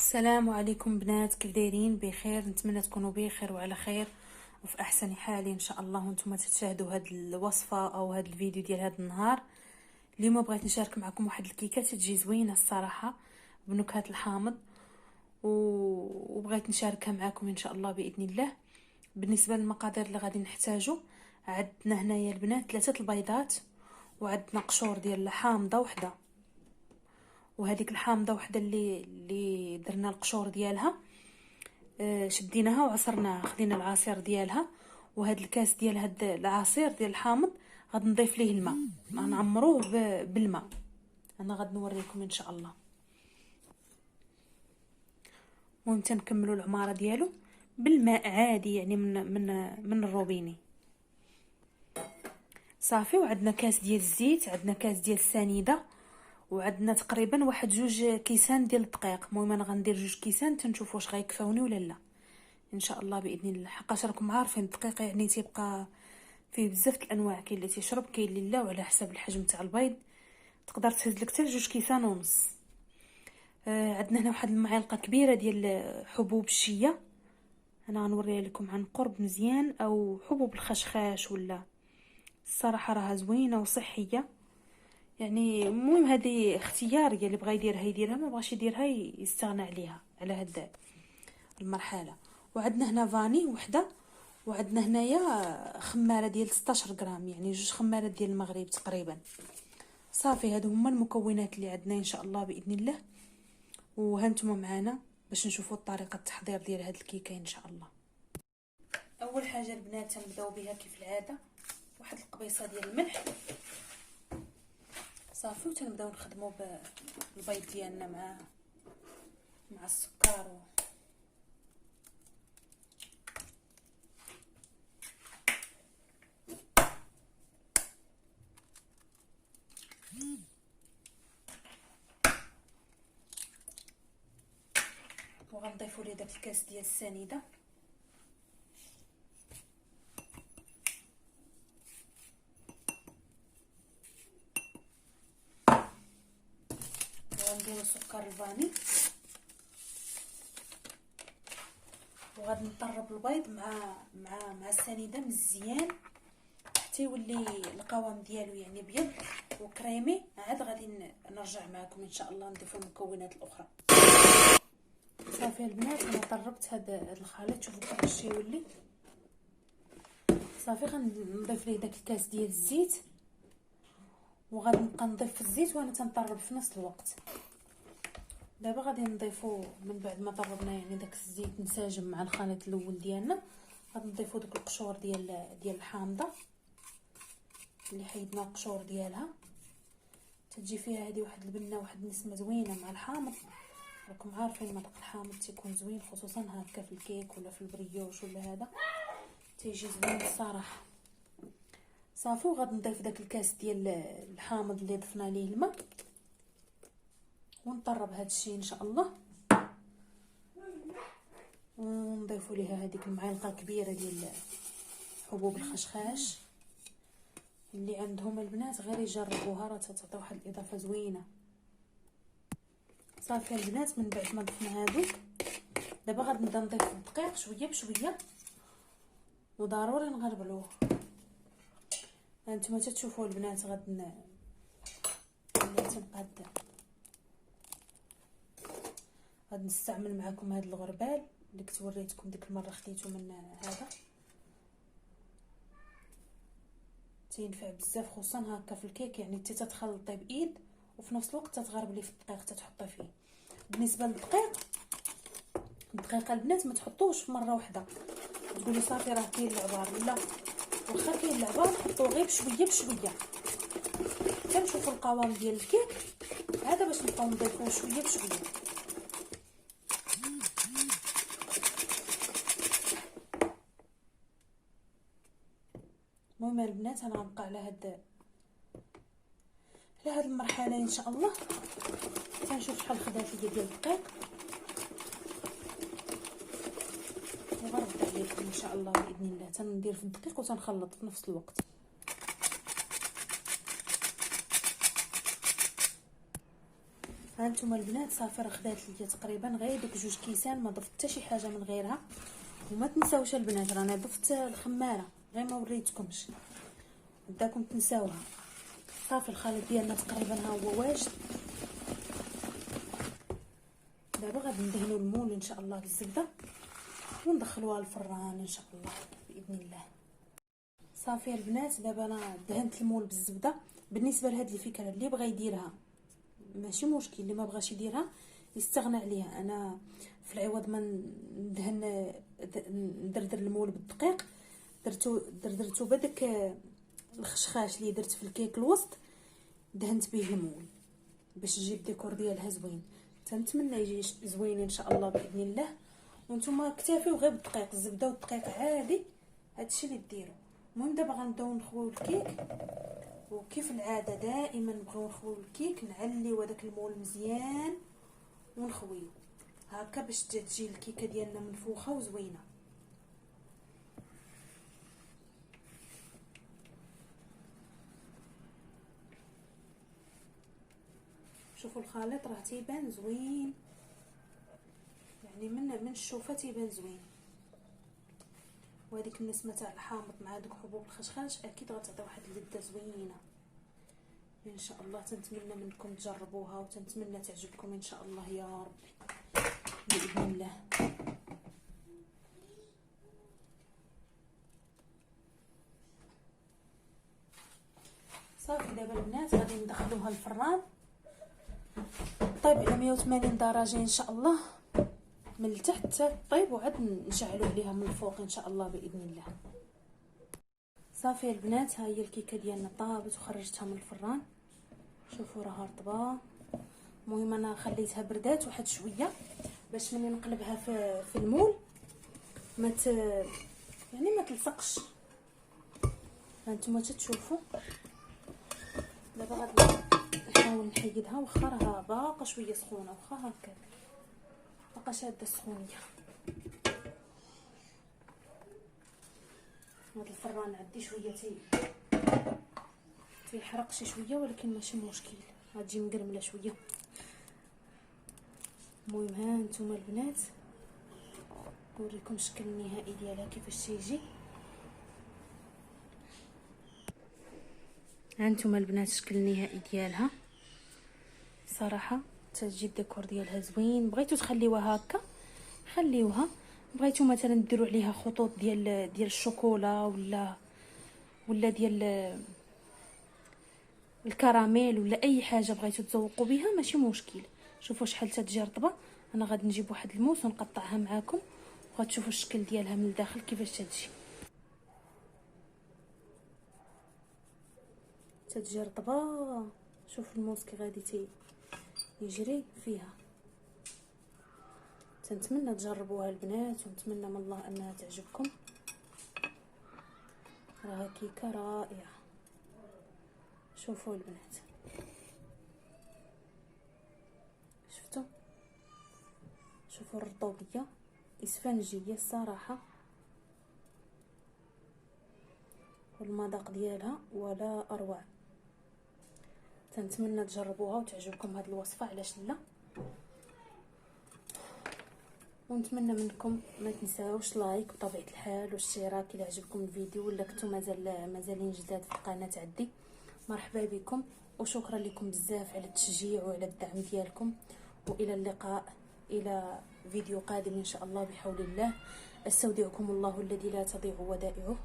السلام عليكم بنات، كيف دايرين؟ بخير، نتمنى تكونوا بخير وعلى خير وفي احسن حال ان شاء الله. وانتم تشاهدوا هاد الوصفه او هاد الفيديو ديال هاد النهار. اليوم بغيت نشارك معكم واحد الكيكه تجي زوينه الصراحه بنكهات الحامض وبغيت نشاركها معكم ان شاء الله باذن الله. بالنسبه للمقادير اللي غادي نحتاجو، عندنا هنايا البنات 3 البيضات، وعندنا قشور ديال حامضه وحده، وهذيك الحامضه وحده اللي درنا القشور ديالها شديناها وعصرناها، خدينا العصير ديالها. وهاد الكاس ديال هاد العصير ديال الحامض غادي نضيف ليه الماء، غنعمروه بالماء. انا غادي نوريكم ان شاء الله. المهم تنكملوا العماره ديالو بالماء عادي، يعني من الروبيني صافي. وعندنا كاس ديال الزيت، عندنا كاس ديال السنيده، وعندنا تقريبا واحد 2 كيسان ديال الدقيق. المهم انا غندير 2 كيسان تنشوف واش غيكفاوني ولا لا ان شاء الله باذن الله. حقاش راكم عارفين الدقيق يعني تيبقى فيه بزاف الانواع، كاين اللي تيشرب، كاين اللي لا، وعلى حسب الحجم تاع البيض تقدر تهز لك حتى 2 كيسان ونص. عندنا هنا واحد المعلقه كبيره ديال حبوب الشيه، انا غنوريها لكم عن قرب مزيان، او حبوب الخشخاش، ولا الصراحه راها زوينه وصحيه يعني. المهم هذه اختياريه، اللي بغى يديرها يديرها، ما بغاش يديرها يستغنى عليها على هاد المرحله. وعندنا هنا فاني وحده، وعندنا هنايا خماره ديال 16 غرام، يعني 2 خمارات ديال المغرب تقريبا. صافي هادو هما المكونات اللي عندنا ان شاء الله باذن الله. وهانتوما معانا باش نشوفوا طريقه التحضير ديال هاد الكيكه ان شاء الله. اول حاجه البنات تنبداو بها كيف العاده، واحد القبيصه ديال الملح صافي، وتنبداو نخدموا بالبيض ديالنا مع السكر وغنضيفوا ليه داك الكاس ديال السنيده، وغنديروا سكر الفاني، وغادي نطرب البيض مع السنيده مزيان حتى يولي القوام ديالو يعني ابيض وكريمي. عاد غادي نرجع معكم ان شاء الله نضيفوا المكونات الاخرى. صافي البنات انا طربت هذا الخليط، شوفوا كيفاش يولي. صافي غنضيف ليه داك الكاس ديال الزيت، وغادي نبقى نضيف في الزيت وانا تنطرب في نفس الوقت. دابا غادي نضيفوا من بعد ما طربنا يعني داك الزيت انسجم مع الخليط الاول ديالنا، غادي نضيفوا داك القشور ديال الحامضه اللي حيدنا القشور ديالها. تجي فيها هذه واحد البنه، واحد النسمه زوينه مع الحامض. راكم عارفين مرق الحامض تيكون زوين، خصوصا هكا في الكيك ولا في البريوش ولا هذا تيجي زوين الصراحه. صافي وغادي نضيف داك الكاس ديال الحامض اللي ضفنا ليه الماء، ونطرب هذا الشيء ان شاء الله. ونضيفوا ليها هذيك المعلقه الكبيره ديال حبوب الخشخاش. اللي عندهم البنات غير يجربوها، راه تعطي واحد الاضافه زوينه. صافي البنات من بعد ما ضفنا هذوك، دابا غادي نبدا نضيف الدقيق شويه بشويه، وضروري نغربلوه. هانتوما تشوفوا البنات غادي نستعمل معكم هذا الغربال اللي كنت وريتكم ديك المره، خديته من هذا تينفع بزاف، خصوصا هكا في الكيك، يعني انت تتخلطي بايد وفي نفس الوقت تتغربلي في الدقيق تتحطي فيه. بالنسبه للدقيق، الدقيق البنات ما تحطوش في مره واحده تقولي صافي راه كاين العبار، لا، واخا كاين العبار حطوه غير بشويه بشويه كنشوفوا القوام ديال الكيك. هذا باش نبقاو نضيفوه شويه بشويه. المهم البنات انا غنبقى على هاد المرحله ان شاء الله، تنشوف شحال خدات ليا ديال الدقيق وغنرد عليكم ان شاء الله باذن الله. تندير في الدقيق وتنخلط في نفس الوقت. ها نتوما البنات صافي راه خدات ليا تقريبا غير دوك 2 كيسان، ما ضفت حتى شي حاجه من غيرها. وما تنساوش البنات رانا ضفت الخماره غير ما وريتكمش، بداكم تنساوها. صافي الخليط ديالنا تقريبا ها هو واجد. دابا غادي ندهنوا المول ان شاء الله بالزبده وندخلوها للفران ان شاء الله باذن الله. صافي البنات دابا انا دهنت المول بالزبده. بالنسبه لهاد الفكره اللي بغى يديرها ماشي مشكل، اللي ما بغاش يديرها يستغنى عليها. انا في العوض ما ندهن ندردر المول بالدقيق، درتو بداك الخشخاش اللي درت في الكيك الوسط، دهنت به المول باش تجيب ديكور ديالها زوين. تنتمنى يجي زوين ان شاء الله باذن الله. وانتم اكتفيو غير بالدقيق، الزبده والدقيق عادي، هادشي اللي ديروا. المهم دابا غنبداو نخويو الكيك، وكيف العاده دائما نبغيو نخويو الكيك نعليو هذاك المول مزيان ونخويو هكا باش تجي الكيكه ديالنا منفوخه وزوينه. شوفوا الخليط راه تيبان زوين، يعني من الشوفه تيبان زوين. وهذيك النسمه تاع الحامض مع دوك حبوب الخشخاش اكيد غتعطي واحد اللذه زوينه ان شاء الله. تنتمنى منكم تجربوها وتنتمنى تعجبكم ان شاء الله يا ربي باذن الله. صافي دابا البنات غادي ندخلوها للفران طيب على 180 درجه ان شاء الله من التحت طيب، وعاد نشعلوا عليها من الفوق ان شاء الله باذن الله. صافي البنات ها هي الكيكه ديالنا طابت وخرجتها من الفران، شوفوا راها رطبه. المهم انا خليتها بردات واحد شويه باش ملي نقلبها في المول ما يعني ما تلصقش. هانتوما تشوفوا دابا غادي نحاول نحيدها، واخا راها باقا شويه سخونه، واخا هكا باقا شاده السخونيه. هذا الفران عندي شويه تيحرق شي شويه، ولكن ماشي مشكل غتجي مقرمله شويه. المهم ها نتوما البنات نوريكم الشكل النهائي ديالها كيفاش تيجي. ها نتوما البنات الشكل النهائي ديالها صراحه تجي الديكور ديالها زوين. بغيتو تخليوها هكا خليوها، بغيتو مثلا ديروا عليها خطوط ديال الشوكولا ولا ديال الكراميل ولا اي حاجه بغيتو تزوقوا بها ماشي مشكل. شوفوا شحال تتجي رطبه. انا غادي نجيب واحد الموس ونقطعها معاكم وغتشوفوا الشكل ديالها من الداخل كيفاش تتجي رطبه. شوفوا الموس كي غادي يجري فيها. تنتمنى تجربوها البنات ونتمنى من الله انها تعجبكم. راها كيكه رائعه. شوفوا البنات شوفوا الرطوبيه اسفنجيه الصراحه، والمذاق ديالها ولا اروع. تنتمنى تجربوها وتعجبكم هذه الوصفه، علاش لا. ونتمنى منكم ما تنساوش لايك بطبيعه الحال واشتراك الا عجبكم الفيديو، ولا كنتو مازالين جداد في القناه عندي. مرحبا بكم وشكرا لكم بزاف على التشجيع وعلى الدعم ديالكم. والى اللقاء الى فيديو قادم ان شاء الله بحول الله. استودعكم الله الذي لا تضيع ودائعه.